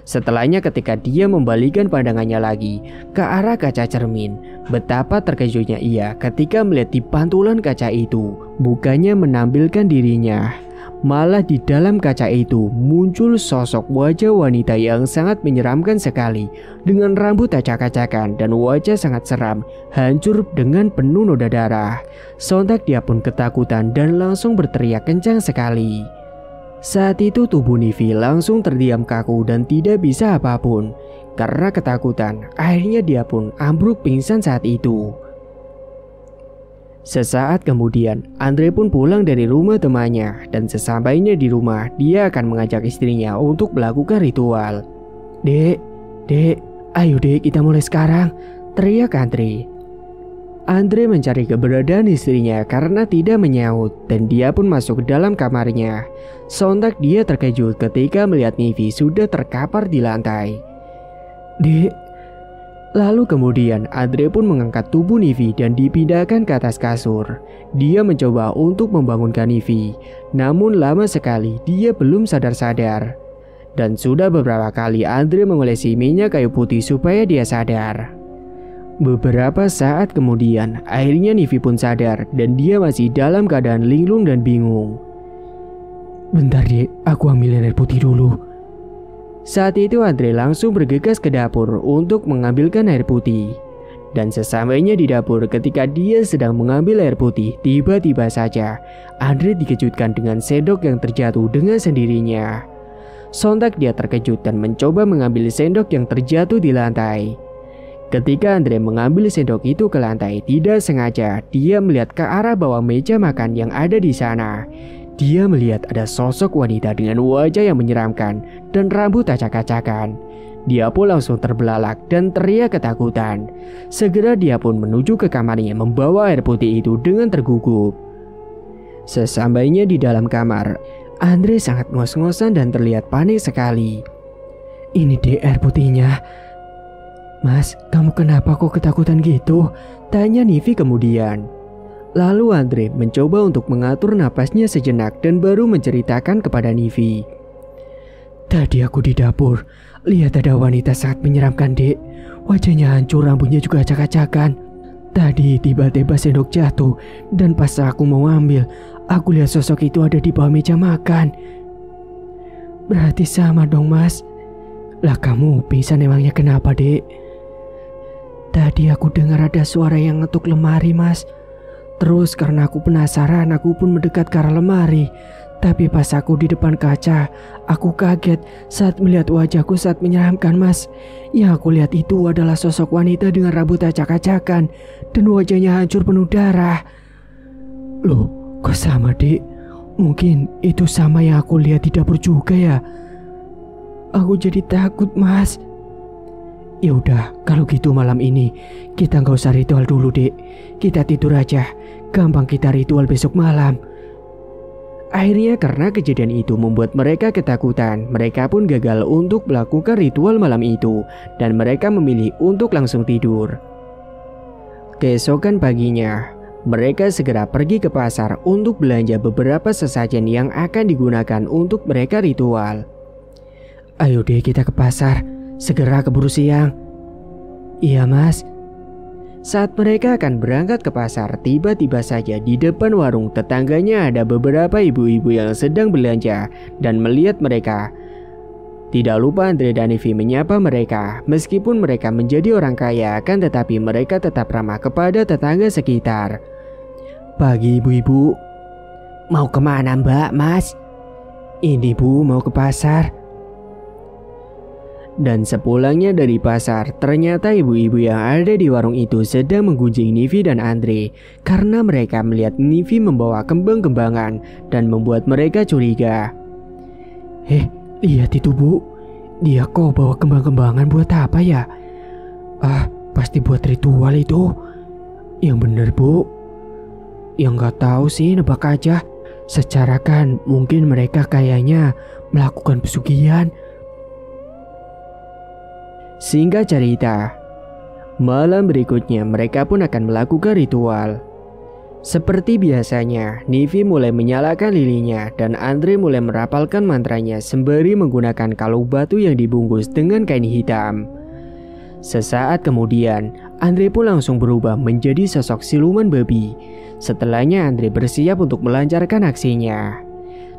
Speaker 1: Setelahnya ketika dia membalikkan pandangannya lagi ke arah kaca cermin, betapa terkejutnya ia ketika melihat di pantulan kaca itu bukannya menampilkan dirinya. Malah di dalam kaca itu muncul sosok wajah wanita yang sangat menyeramkan sekali, dengan rambut acak-acakan dan wajah sangat seram, hancur dengan penuh noda darah. Sontak dia pun ketakutan dan langsung berteriak kencang sekali. Saat itu tubuh Nivi langsung terdiam kaku dan tidak bisa apapun. Karena ketakutan, akhirnya dia pun ambruk pingsan saat itu. Sesaat kemudian, Andre pun pulang dari rumah temannya dan sesampainya di rumah, dia akan mengajak istrinya untuk melakukan ritual.
Speaker 2: Dek, ayo dek kita mulai sekarang, teriak Andre.
Speaker 1: Andre mencari keberadaan istrinya karena tidak menyaut dan dia pun masuk ke dalam kamarnya. Sontak dia terkejut ketika melihat Nivi sudah terkapar di lantai.
Speaker 2: Dek.
Speaker 1: Lalu kemudian Andre pun mengangkat tubuh Nivi dan dipindahkan ke atas kasur. Dia mencoba untuk membangunkan Nivi, namun lama sekali dia belum sadar-sadar. Dan sudah beberapa kali Andre mengolesi minyak kayu putih supaya dia sadar. Beberapa saat kemudian, akhirnya Nivi pun sadar dan dia masih dalam keadaan linglung dan bingung.
Speaker 2: Bentar dek, aku ambil air putih dulu.
Speaker 1: Saat itu Andre langsung bergegas ke dapur untuk mengambilkan air putih. Dan sesampainya di dapur ketika dia sedang mengambil air putih, tiba-tiba saja Andre dikejutkan dengan sendok yang terjatuh dengan sendirinya. Sontak dia terkejut dan mencoba mengambil sendok yang terjatuh di lantai. Ketika Andre mengambil sendok itu ke lantai, tidak sengaja dia melihat ke arah bawah meja makan yang ada di sana. Dia melihat ada sosok wanita dengan wajah yang menyeramkan dan rambut acak-acakan. Dia pun langsung terbelalak dan teriak ketakutan. Segera dia pun menuju ke kamarnya membawa air putih itu dengan tergugup. Sesampainya di dalam kamar, Andre sangat ngos-ngosan dan terlihat panik sekali.
Speaker 2: Ini deh air putihnya. Mas, kamu kenapa kok ketakutan gitu?
Speaker 1: Tanya Nivi kemudian. Lalu Andre mencoba untuk mengatur napasnya sejenak dan baru menceritakan kepada Nivi.
Speaker 2: Tadi aku di dapur, lihat ada wanita sangat menyeramkan dek. Wajahnya hancur, rambutnya juga acak-acakan. Tadi tiba-tiba sendok jatuh dan pas aku mau ambil, aku lihat sosok itu ada di bawah meja makan. Berarti sama dong mas. Lah kamu pingsan emangnya kenapa dek? Tadi aku dengar ada suara yang ngetuk lemari mas. Terus karena aku penasaran, aku pun mendekat ke arah lemari. Tapi pas aku di depan kaca, aku kaget saat melihat wajahku saat menyeramkan mas. Yang aku lihat itu adalah sosok wanita dengan rambut acak-acakan dan wajahnya hancur penuh darah. Loh, kok sama, Dek? Mungkin itu sama yang aku lihat di dapur juga ya. Aku jadi takut, Mas. Ya udah, kalau gitu malam ini kita nggak usah ritual dulu, Dek. Kita tidur aja. Gampang kita ritual besok malam.
Speaker 1: Akhirnya karena kejadian itu membuat mereka ketakutan, mereka pun gagal untuk melakukan ritual malam itu dan mereka memilih untuk langsung tidur. Keesokan paginya, mereka segera pergi ke pasar untuk belanja beberapa sesajen yang akan digunakan untuk mereka ritual.
Speaker 2: Ayo deh kita ke pasar, segera keburu siang. Iya Mas.
Speaker 1: Saat mereka akan berangkat ke pasar, tiba-tiba saja di depan warung tetangganya ada beberapa ibu-ibu yang sedang belanja dan melihat mereka. Tidak lupa Andre dan Nivi menyapa mereka. Meskipun mereka menjadi orang kaya, akan tetapi mereka tetap ramah kepada tetangga sekitar.
Speaker 2: Pagi ibu-ibu.
Speaker 3: Mau kemana Mbak, Mas?
Speaker 2: Ini Bu, mau ke pasar.
Speaker 1: Dan sepulangnya dari pasar, ternyata ibu-ibu yang ada di warung itu sedang menggunjing Nivi dan Andre karena mereka melihat Nivi membawa kembang-kembangan dan membuat mereka curiga.
Speaker 2: Lihat itu Bu, dia kok bawa kembang-kembangan buat apa ya? Pasti buat ritual itu. Yang bener Bu. Yang gak tahu sih, nebak aja. Secara kan mungkin mereka kayaknya melakukan pesugihan.
Speaker 1: Singkat cerita, malam berikutnya mereka pun akan melakukan ritual. Seperti biasanya, Nivi mulai menyalakan lilinnya dan Andre mulai merapalkan mantranya sembari menggunakan kalung batu yang dibungkus dengan kain hitam. Sesaat kemudian, Andre pun langsung berubah menjadi sosok siluman babi. Setelahnya Andre bersiap untuk melancarkan aksinya.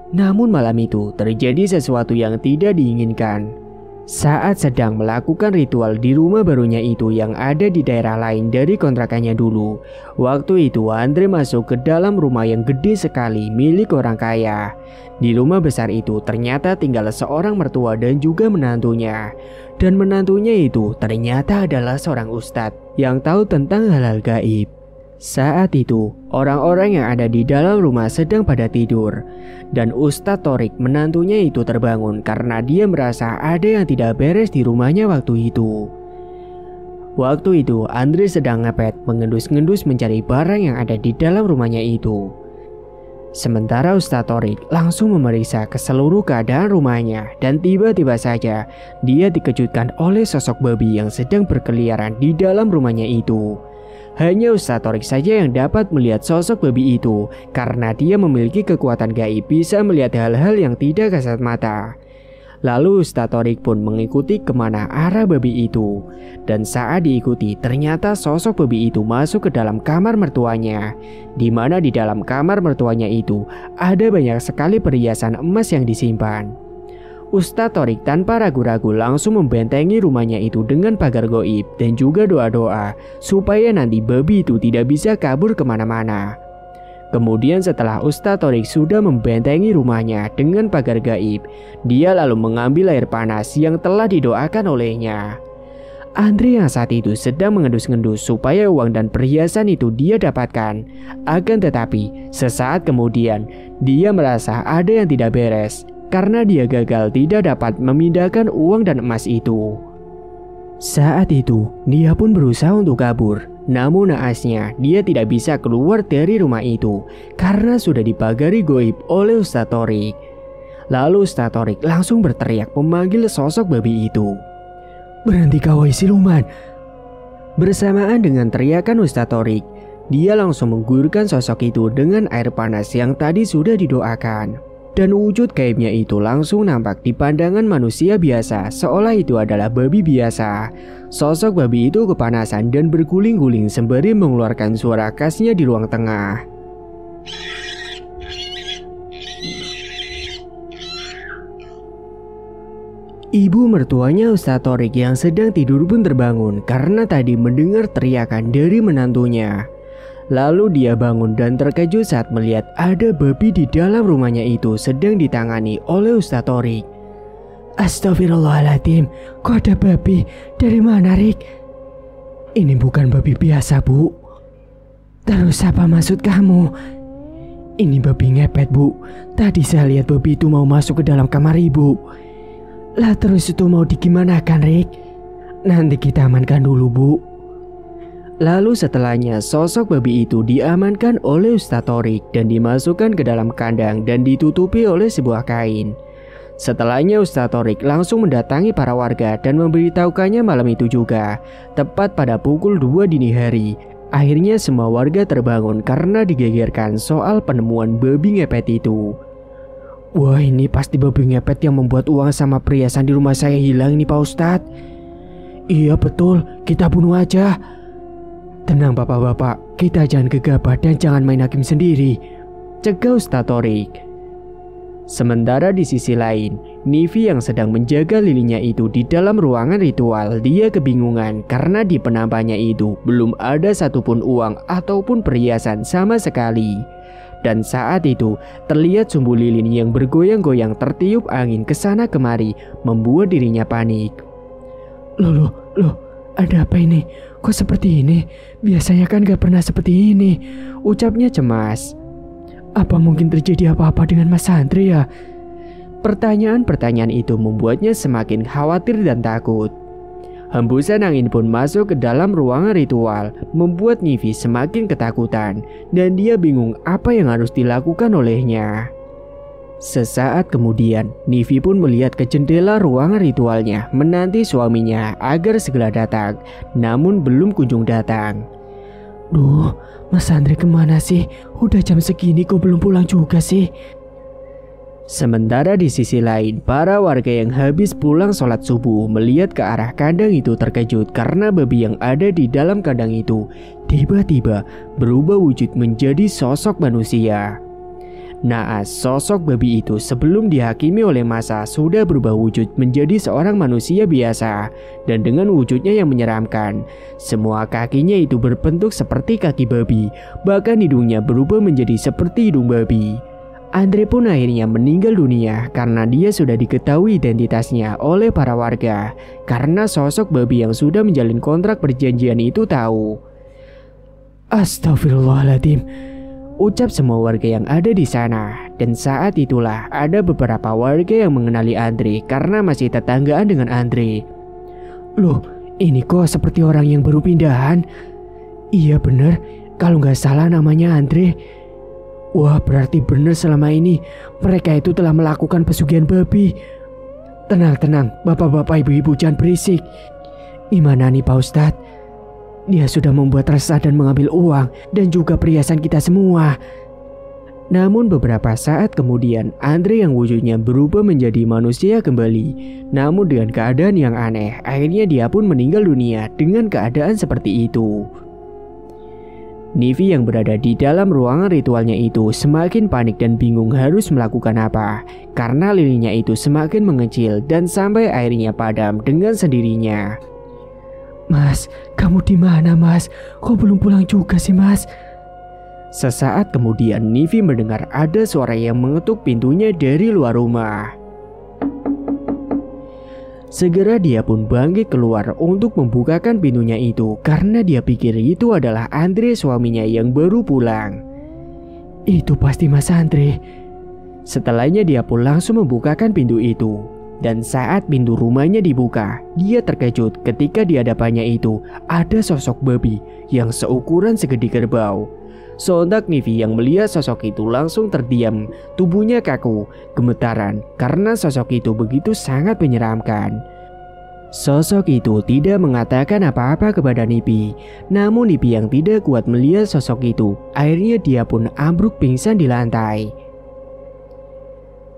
Speaker 1: Namun malam itu terjadi sesuatu yang tidak diinginkan. Saat sedang melakukan ritual di rumah barunya itu yang ada di daerah lain dari kontrakannya dulu, waktu itu Andre masuk ke dalam rumah yang gede sekali milik orang kaya. Di rumah besar itu ternyata tinggal seorang mertua dan juga menantunya. Dan menantunya itu ternyata adalah seorang ustadz yang tahu tentang hal-hal gaib. Saat itu, orang-orang yang ada di dalam rumah sedang pada tidur. Dan Ustadz Torik menantunya itu terbangun karena dia merasa ada yang tidak beres di rumahnya waktu itu. Waktu itu, Andre sedang ngepet mengendus-ngendus mencari barang yang ada di dalam rumahnya itu. Sementara Ustadz Torik langsung memeriksa ke seluruh keadaan rumahnya dan tiba-tiba saja dia dikejutkan oleh sosok babi yang sedang berkeliaran di dalam rumahnya itu. Hanya Ustadz Torik saja yang dapat melihat sosok babi itu karena dia memiliki kekuatan gaib bisa melihat hal-hal yang tidak kasat mata. Lalu Ustadz Torik pun mengikuti kemana arah babi itu. Dan saat diikuti ternyata sosok babi itu masuk ke dalam kamar mertuanya. Di mana di dalam kamar mertuanya itu ada banyak sekali perhiasan emas yang disimpan. Ustadz Torik tanpa ragu-ragu langsung membentengi rumahnya itu dengan pagar goib dan juga doa-doa supaya nanti babi itu tidak bisa kabur kemana-mana. Kemudian setelah Ustadz Torik sudah membentengi rumahnya dengan pagar gaib, dia lalu mengambil air panas yang telah didoakan olehnya. Andre yang saat itu sedang mengendus-ngendus supaya uang dan perhiasan itu dia dapatkan. Akan tetapi sesaat kemudian dia merasa ada yang tidak beres. Karena dia gagal tidak dapat memindahkan uang dan emas itu. Saat itu, dia pun berusaha untuk kabur. Namun naasnya, dia tidak bisa keluar dari rumah itu karena sudah dipagari goib oleh Ustadz Torik. Lalu Ustadz Torik langsung berteriak memanggil sosok babi itu.
Speaker 2: Berhenti kau siluman.
Speaker 1: Bersamaan dengan teriakan Ustadz Torik, dia langsung mengguyurkan sosok itu dengan air panas yang tadi sudah didoakan. Dan wujud gaibnya itu langsung nampak di pandangan manusia biasa, seolah itu adalah babi biasa. Sosok babi itu kepanasan dan berguling-guling sembari mengeluarkan suara khasnya di ruang tengah. Ibu mertuanya Ustadz Torik yang sedang tidur pun terbangun karena tadi mendengar teriakan dari menantunya. Lalu dia bangun dan terkejut saat melihat ada babi di dalam rumahnya itu sedang ditangani oleh Ustadz Torik.
Speaker 2: Astagfirullahaladzim, kok ada babi? Dari mana, Rik? Ini bukan babi biasa, Bu. Terus apa maksud kamu? Ini babi ngepet, Bu. Tadi saya lihat babi itu mau masuk ke dalam kamar Ibu. Lah terus itu mau digimanakan, Rick? Nanti kita amankan dulu, Bu.
Speaker 1: Lalu setelahnya sosok babi itu diamankan oleh Ustadz Thorik dan dimasukkan ke dalam kandang dan ditutupi oleh sebuah kain. Setelahnya Ustadz Thorik langsung mendatangi para warga dan memberitahukannya malam itu juga, tepat pada pukul 2 dini hari. Akhirnya semua warga terbangun karena digegerkan soal penemuan babi ngepet itu.
Speaker 2: Wah, ini pasti babi ngepet yang membuat uang sama perhiasan di rumah saya hilang ini, Pak Ustadz. Iya betul, kita bunuh aja. Tenang bapak-bapak, kita jangan gegabah dan jangan main hakim sendiri,
Speaker 1: cegah Ustadz Thorik. Sementara di sisi lain, Nivi yang sedang menjaga lilinnya itu di dalam ruangan ritual, dia kebingungan karena di penampaannya itu belum ada satupun uang ataupun perhiasan sama sekali. Dan saat itu terlihat sumbu lilin yang bergoyang-goyang tertiup angin kesana kemari membuat dirinya panik.
Speaker 2: Loh, ada apa ini? Kok seperti ini? Biasanya kan gak pernah seperti ini, ucapnya cemas. Apa mungkin terjadi apa-apa dengan Mas Santri ya?
Speaker 1: Pertanyaan-pertanyaan itu membuatnya semakin khawatir dan takut. Hembusan angin pun masuk ke dalam ruangan ritual, membuat Nivi semakin ketakutan dan dia bingung apa yang harus dilakukan olehnya. Sesaat kemudian, Nivi pun melihat ke jendela ruangan ritualnya menanti suaminya agar segera datang, namun belum kunjung datang.
Speaker 2: Duh, Mas Andre kemana sih? Udah jam segini kok belum pulang juga sih?
Speaker 1: Sementara di sisi lain, para warga yang habis pulang sholat subuh melihat ke arah kandang itu terkejut karena babi yang ada di dalam kandang itu tiba-tiba berubah wujud menjadi sosok manusia. Naas, sosok babi itu sebelum dihakimi oleh massa sudah berubah wujud menjadi seorang manusia biasa dan dengan wujudnya yang menyeramkan. Semua kakinya itu berbentuk seperti kaki babi, bahkan hidungnya berubah menjadi seperti hidung babi. Andre pun akhirnya meninggal dunia karena dia sudah diketahui identitasnya oleh para warga karena sosok babi yang sudah menjalin kontrak perjanjian itu tahu.
Speaker 2: Astagfirullahaladzim,
Speaker 1: ucap semua warga yang ada di sana. Dan saat itulah ada beberapa warga yang mengenali Andre karena masih tetanggaan dengan Andre.
Speaker 2: Loh, ini kok seperti orang yang baru pindahan? Iya bener, kalau nggak salah namanya Andre. Wah, berarti bener selama ini mereka itu telah melakukan pesugihan babi. Tenang, bapak-bapak ibu-ibu jangan berisik. Gimana nih Pak Ustadz? Dia sudah membuat resah dan mengambil uang dan juga perhiasan kita semua.
Speaker 1: Namun beberapa saat kemudian Andre yang wujudnya berubah menjadi manusia kembali. Namun dengan keadaan yang aneh, akhirnya dia pun meninggal dunia dengan keadaan seperti itu. Nivi yang berada di dalam ruangan ritualnya itu semakin panik dan bingung harus melakukan apa karena lilinnya itu semakin mengecil dan sampai akhirnya padam dengan sendirinya.
Speaker 2: Mas, kamu di mana Mas? Kok belum pulang juga sih Mas?
Speaker 1: Sesaat kemudian Nivi mendengar ada suara yang mengetuk pintunya dari luar rumah. Segera dia pun bangkit keluar untuk membukakan pintunya itu karena dia pikir itu adalah Andre suaminya yang baru pulang.
Speaker 2: Itu pasti Mas Andre.
Speaker 1: Setelahnya dia pun langsung membukakan pintu itu. Dan saat pintu rumahnya dibuka, dia terkejut ketika di hadapannya itu ada sosok babi yang seukuran segede kerbau. Sontak Nivi yang melihat sosok itu langsung terdiam, tubuhnya kaku, gemetaran karena sosok itu begitu sangat menyeramkan. Sosok itu tidak mengatakan apa-apa kepada Nivi, namun Nivi yang tidak kuat melihat sosok itu, akhirnya dia pun ambruk pingsan di lantai.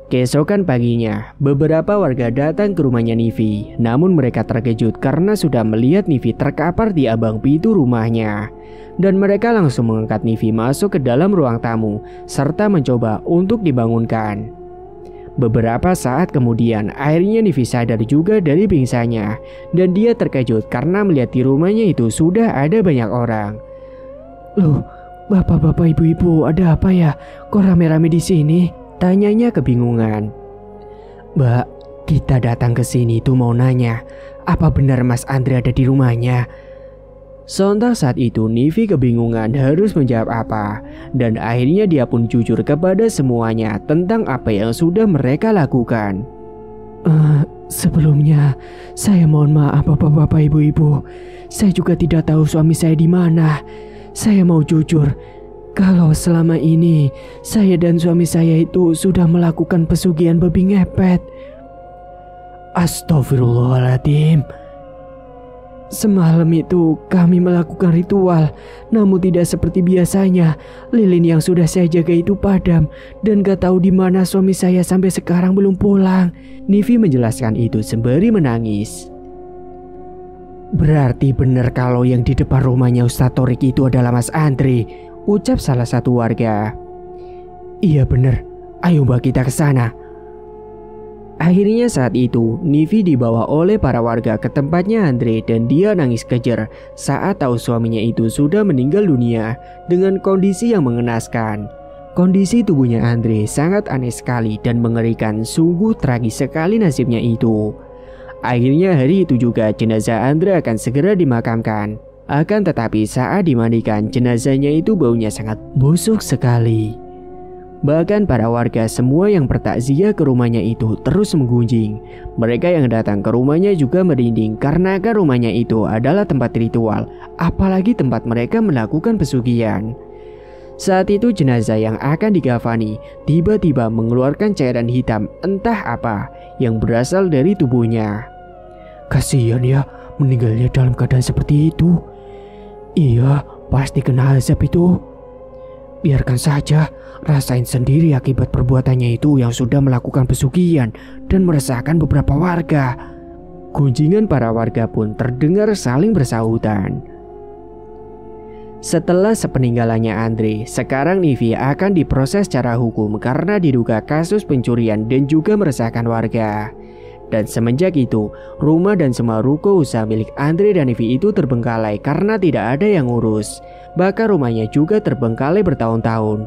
Speaker 1: Keesokan paginya, beberapa warga datang ke rumahnya Nivi, namun mereka terkejut karena sudah melihat Nivi terkapar di ambang pintu rumahnya. Dan mereka langsung mengangkat Nivi masuk ke dalam ruang tamu, serta mencoba untuk dibangunkan. Beberapa saat kemudian, akhirnya Nivi sadar juga dari pingsannya, dan dia terkejut karena melihat di rumahnya itu sudah ada banyak orang.
Speaker 2: Loh, bapak-bapak ibu-ibu ada apa ya? Kok rame-rame di sini?
Speaker 1: Tanyanya kebingungan.
Speaker 2: Mbak, kita datang ke sini tuh mau nanya, apa benar Mas Andre ada di rumahnya?
Speaker 1: Sontak saat itu Nivi kebingungan harus menjawab apa, dan akhirnya dia pun jujur kepada semuanya tentang apa yang sudah mereka lakukan.
Speaker 2: Sebelumnya saya mohon maaf bapak-bapak ibu-ibu. Saya juga tidak tahu suami saya di mana. Saya mau jujur, kalau selama ini saya dan suami saya itu sudah melakukan pesugihan babi ngepet. Astagfirullahaladzim. Semalam itu kami melakukan ritual, namun tidak seperti biasanya. Lilin yang sudah saya jaga itu padam, dan gak tahu di mana suami saya sampai sekarang belum pulang.
Speaker 1: Nivi menjelaskan itu sembari menangis. Berarti benar kalau yang di depan rumahnya Ustadz Torik itu adalah Mas Andre, ucap salah satu warga.
Speaker 2: Iya benar, ayo mbak kita ke sana.
Speaker 1: Akhirnya saat itu, Nivi dibawa oleh para warga ke tempatnya Andre dan dia nangis kejer saat tahu suaminya itu sudah meninggal dunia dengan kondisi yang mengenaskan. Kondisi tubuhnya Andre sangat aneh sekali dan mengerikan, sungguh tragis sekali nasibnya itu. Akhirnya hari itu juga jenazah Andre akan segera dimakamkan. Akan tetapi saat dimandikan, jenazahnya itu baunya sangat busuk sekali. Bahkan para warga semua yang bertakziah ke rumahnya itu terus menggunjing. Mereka yang datang ke rumahnya juga merinding karena kan rumahnya itu adalah tempat ritual, apalagi tempat mereka melakukan pesugihan. Saat itu jenazah yang akan dikafani tiba-tiba mengeluarkan cairan hitam entah apa yang berasal dari tubuhnya.
Speaker 2: Kasihan ya, meninggalnya dalam keadaan seperti itu. Iya, pasti kena azab itu. Biarkan saja, rasain sendiri akibat perbuatannya itu yang sudah melakukan pesugihan dan meresahkan beberapa warga.
Speaker 1: Gunjingan para warga pun terdengar saling bersahutan. Setelah sepeninggalannya Andre, sekarang Nivi akan diproses secara hukum karena diduga kasus pencurian dan juga meresahkan warga. Dan semenjak itu, rumah dan semua ruko usaha milik Andre dan Nivi itu terbengkalai karena tidak ada yang ngurus. Bahkan rumahnya juga terbengkalai bertahun-tahun.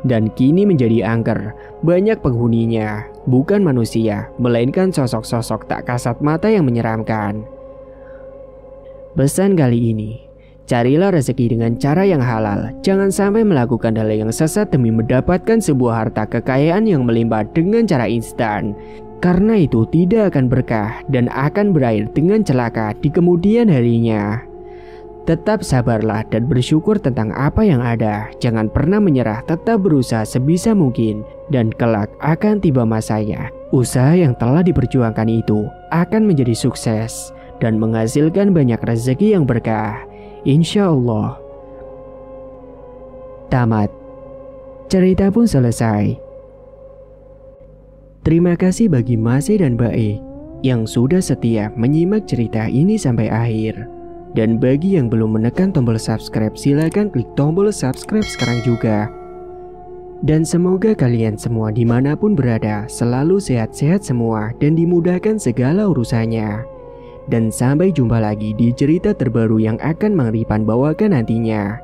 Speaker 1: Dan kini menjadi angker, banyak penghuninya, bukan manusia, melainkan sosok-sosok tak kasat mata yang menyeramkan. Pesan kali ini, carilah rezeki dengan cara yang halal. Jangan sampai melakukan hal yang sesat demi mendapatkan sebuah harta kekayaan yang melimpah dengan cara instan. Karena itu tidak akan berkah dan akan berakhir dengan celaka di kemudian harinya. Tetap sabarlah dan bersyukur tentang apa yang ada. Jangan pernah menyerah, tetap berusaha sebisa mungkin. Dan kelak akan tiba masanya. Usaha yang telah diperjuangkan itu akan menjadi sukses dan menghasilkan banyak rezeki yang berkah. Insya Allah. Tamat. Cerita pun selesai. Terima kasih bagi Mas E dan Mbak E yang sudah setia menyimak cerita ini sampai akhir. Dan bagi yang belum menekan tombol subscribe, silakan klik tombol subscribe sekarang juga. Dan semoga kalian semua dimanapun berada selalu sehat-sehat semua dan dimudahkan segala urusannya. Dan sampai jumpa lagi di cerita terbaru yang akan Mang Ripan bawakan nantinya.